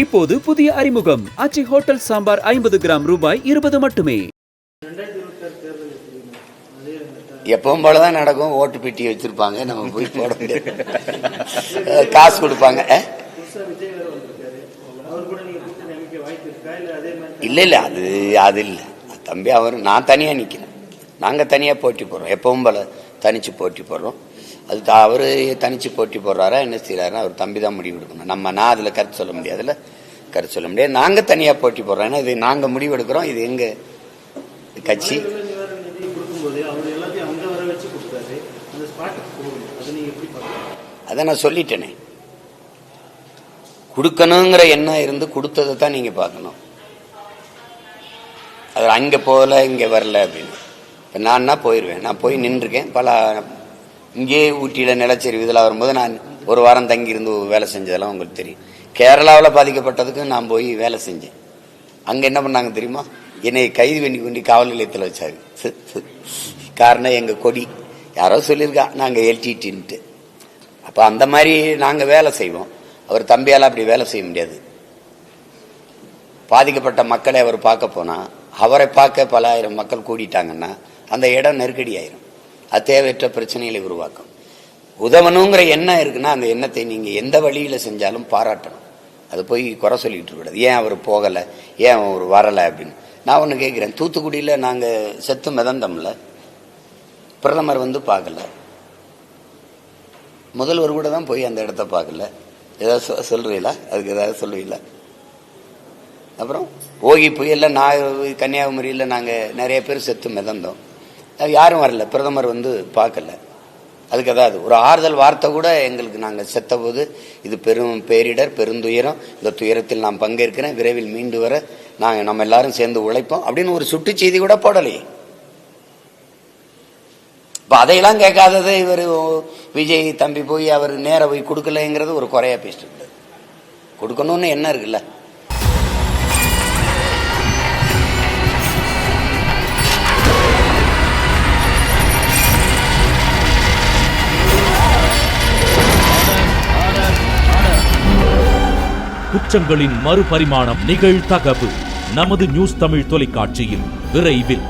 இப்போது புதிய அறிமுகம் ஆச்சி ஹோட்டல் சாம்பார் 50 கிராம் ரூபாய் 20 மட்டுமே. எப்பவும் போலதான் நடக்கும். ஓட்டு பெட்டி வச்சிருப்பாங்க, நம்ம போய் போட முடியாது, காசு கொடுப்பாங்க. இல்ல இல்ல அது இல்ல தம்பி, அவர் நான் தனியா நிக்கிறேன், நாங்க தனியா போட்டி போடுறோம். எப்பவும் போல தனிச்சு போட்டி போடுறோம். அது அவரு தனிச்சு போட்டி போடுறாரா என்ன செய்யறாரு அவர் தம்பி தான் முடிவு எடுக்கணும். நான் அதுல கருத்து சொல்ல முடியாதுல்ல, கருத்து சொல்ல முடியாது. நாங்க தனியா போட்டி போடுறோம். ஏன்னா இது நாங்க முடிவு எடுக்கிறோம், இது எங்க கட்சி. அத நான் சொல்லிட்டேனே, கொடுக்கணுங்கிற எண்ணம் இருந்து கொடுத்ததை தான் நீங்க பார்க்கணும். அது அங்க போகல இங்க வரல அப்படின்னு. நான் போயிருவேன், நான் போய் நின்றுருக்கேன். பல இங்கே ஊட்டியில நிலச்சரிவு இதெல்லாம் வரும்போது நான் ஒரு வாரம் தங்கி இருந்து வேலை செஞ்சதெல்லாம் உங்களுக்கு தெரியும். கேரளாவில் பாதிக்கப்பட்டதுக்கு நான் போய் வேலை செஞ்சேன். அங்க என்ன பண்ணாங்க தெரியுமா? என்னை கைது பண்ணி கொண்டு காவல் நிலையத்தில் வச்சாங்க. காரணம் எங்க கொடி யாரோ சொல்லியிருக்கா நாங்க எல்டிடின்ட்டு. அப்ப அந்த மாதிரி நாங்க வேலை செய்வோம். அவர் தம்பியால அப்படி வேலை செய்ய முடியாது. பாதிக்கப்பட்ட மக்களை அவர் பார்க்க போனா, அவரை பார்க்க பல ஆயிரம் மக்கள் கூடிட்டாங்கன்னா அந்த இடம் நெருக்கடி ஆயிரும். அது தேவையற்ற பிரச்சனைகளை உருவாக்கும். உதவணுங்கிற எண்ணம் இருக்குன்னா அந்த எண்ணத்தை நீங்க எந்த வழியில செஞ்சாலும் பாராட்டணும். அது போய் குறை சொல்லிட்டு இருக்கக்கூடாது. ஏன் அவர் போகல, ஏன் அவர் வரல அப்படின்னு. நான் ஒண்ணு கேட்கிறேன், தூத்துக்குடியில நாங்க செத்து மிதந்தோம்ல, பிரதமர் வந்து பார்க்கல, முதல்வர் கூட தான் போய் அந்த இடத்த பார்க்கல. ஏதாவது சொல்றீங்களா? அதுக்கு ஏதாவது சொல்லுவீங்களா? அப்புறம் ஓகி புயல்ல கன்னியாகுமரியில நாங்க நிறைய பேர் செத்து மிதந்தோம், யாரும் வரல, பிரதமர் வந்து பார்க்கல. அதுக்கு ஏதாவது ஒரு ஆறுதல் வார்த்தை கூட எங்களுக்கு, நாங்க செத்த போது இது பெரும் பேரிடர், பெருந்துயரம், இந்த துயரத்தில் நான் பங்கேற்கிறேன், விரைவில் மீண்டு வர நம்ம எல்லாரும் சேர்ந்து உழைப்போம் அப்படின்னு ஒரு சுட்டு செய்தி கூட போடலையே. இப்ப அதையெல்லாம் கேட்காதது இவர் விஜய் தம்பி போய் அவர் நேர போய் கொடுக்கலங்கிறது ஒரு குறையா பேசிட்டு இருக்காரு. கொடுக்கணும்னு என்ன இருக்குல்ல. குற்றங்களின் மறுபரிமாணம் நிகழ்தகவு நமது நியூஸ் தமிழ் தொலைக்காட்சியில் விரைவில்.